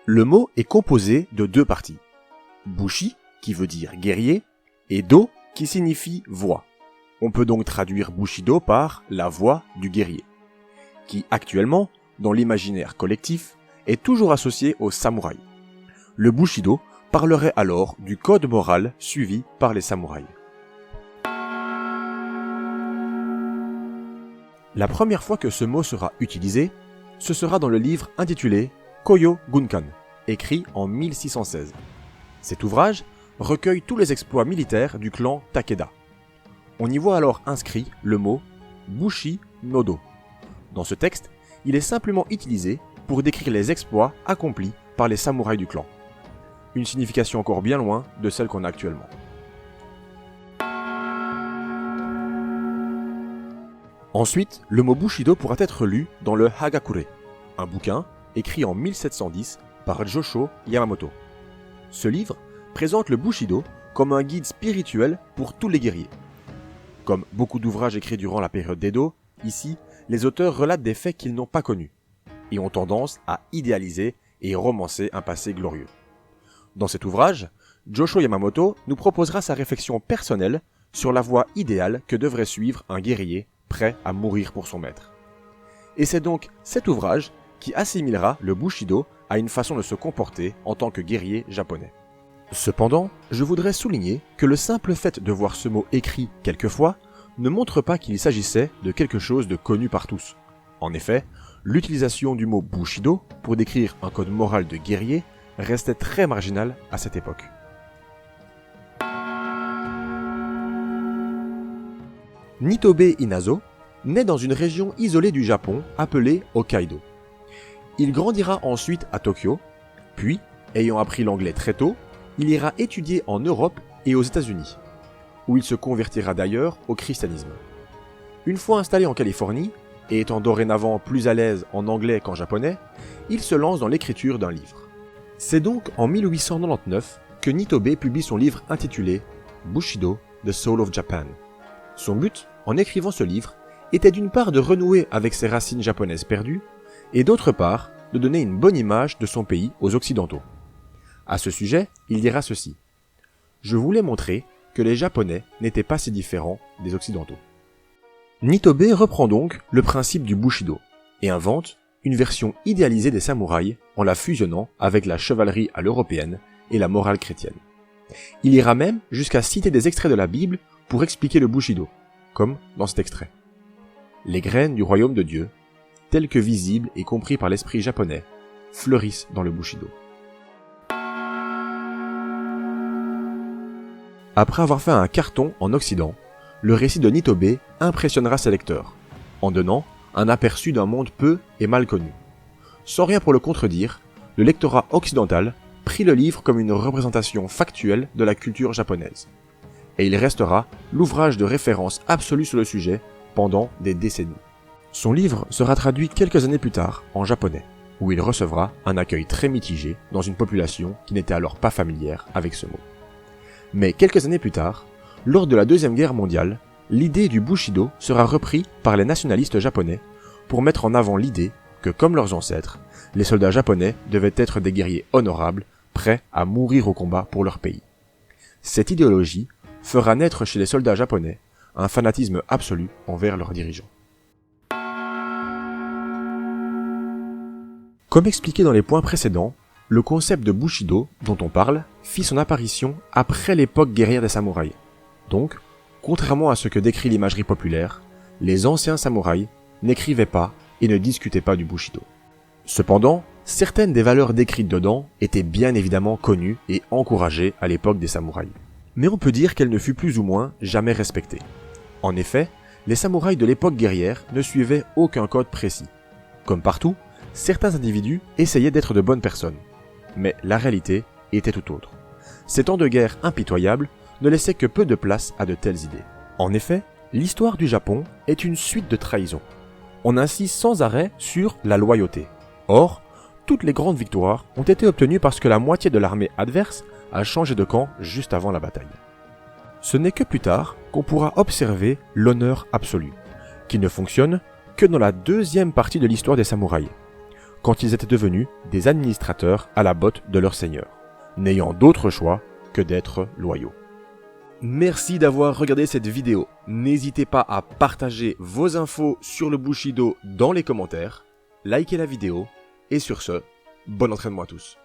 Le mot est composé de deux parties. Bushi, qui veut dire guerrier, et do, qui signifie voix. On peut donc traduire Bushido par la voix du guerrier, qui actuellement, dans l'imaginaire collectif, est toujours associé au samouraï. Le Bushido parlerait alors du code moral suivi par les samouraïs. La première fois que ce mot sera utilisé, ce sera dans le livre intitulé Koyo Gunkan, écrit en 1616. Cet ouvrage recueille tous les exploits militaires du clan Takeda. On y voit alors inscrit le mot Bushi no Do. Dans ce texte, il est simplement utilisé pour décrire les exploits accomplis par les samouraïs du clan. Une signification encore bien loin de celle qu'on a actuellement. Ensuite, le mot Bushido pourra être lu dans le Hagakure, un bouquin écrit en 1710 par Josho Yamamoto. Ce livre présente le Bushido comme un guide spirituel pour tous les guerriers. Comme beaucoup d'ouvrages écrits durant la période d'Edo, ici, les auteurs relatent des faits qu'ils n'ont pas connus et ont tendance à idéaliser et romancer un passé glorieux. Dans cet ouvrage, Josho Yamamoto nous proposera sa réflexion personnelle sur la voie idéale que devrait suivre un guerrier prêt à mourir pour son maître. Et c'est donc cet ouvrage qui assimilera le Bushido à une façon de se comporter en tant que guerrier japonais. Cependant, je voudrais souligner que le simple fait de voir ce mot écrit quelquefois ne montre pas qu'il s'agissait de quelque chose de connu par tous. En effet, l'utilisation du mot Bushido pour décrire un code moral de guerrier restait très marginale à cette époque. Nitobe Inazo naît dans une région isolée du Japon appelée Hokkaido. Il grandira ensuite à Tokyo, puis, ayant appris l'anglais très tôt, il ira étudier en Europe et aux États-Unis, où il se convertira d'ailleurs au christianisme. Une fois installé en Californie, et étant dorénavant plus à l'aise en anglais qu'en japonais, il se lance dans l'écriture d'un livre. C'est donc en 1899 que Nitobe publie son livre intitulé Bushido, The Soul of Japan. Son but, en écrivant ce livre, était d'une part de renouer avec ses racines japonaises perdues, et d'autre part, de donner une bonne image de son pays aux Occidentaux. À ce sujet, il dira ceci. Je voulais montrer que les Japonais n'étaient pas si différents des Occidentaux. Nitobe reprend donc le principe du Bushido, et invente une version idéalisée des samouraïs en la fusionnant avec la chevalerie à l'européenne et la morale chrétienne. Il ira même jusqu'à citer des extraits de la Bible pour expliquer le Bushido, comme dans cet extrait. Les graines du royaume de Dieu, telles que visibles et compris par l'esprit japonais, fleurissent dans le Bushido. Après avoir fait un carton en Occident, le récit de Nitobe impressionnera ses lecteurs, en donnant un aperçu d'un monde peu et mal connu. Sans rien pour le contredire, le lectorat occidental prit le livre comme une représentation factuelle de la culture japonaise. Et il restera l'ouvrage de référence absolu sur le sujet pendant des décennies. Son livre sera traduit quelques années plus tard en japonais, où il recevra un accueil très mitigé dans une population qui n'était alors pas familière avec ce mot. Mais quelques années plus tard, lors de la Deuxième Guerre mondiale, l'idée du Bushido sera reprise par les nationalistes japonais pour mettre en avant l'idée que, comme leurs ancêtres, les soldats japonais devaient être des guerriers honorables, prêts à mourir au combat pour leur pays. Cette idéologie fera naître chez les soldats japonais un fanatisme absolu envers leurs dirigeants. Comme expliqué dans les points précédents, le concept de Bushido, dont on parle, fit son apparition après l'époque guerrière des samouraïs. Donc, contrairement à ce que décrit l'imagerie populaire, les anciens samouraïs n'écrivaient pas et ne discutaient pas du Bushido. Cependant, certaines des valeurs décrites dedans étaient bien évidemment connues et encouragées à l'époque des samouraïs. Mais on peut dire qu'elle ne fut plus ou moins jamais respectée. En effet, les samouraïs de l'époque guerrière ne suivaient aucun code précis. Comme partout, certains individus essayaient d'être de bonnes personnes. Mais la réalité était tout autre. Ces temps de guerre impitoyables ne laissaient que peu de place à de telles idées. En effet, l'histoire du Japon est une suite de trahisons. On insiste sans arrêt sur la loyauté. Or, toutes les grandes victoires ont été obtenues parce que la moitié de l'armée adverse a changé de camp juste avant la bataille. Ce n'est que plus tard qu'on pourra observer l'honneur absolu, qui ne fonctionne que dans la deuxième partie de l'histoire des samouraïs, quand ils étaient devenus des administrateurs à la botte de leur seigneur, n'ayant d'autre choix que d'être loyaux. Merci d'avoir regardé cette vidéo. N'hésitez pas à partager vos infos sur le Bushido dans les commentaires, likez la vidéo, et sur ce, bon entraînement à tous.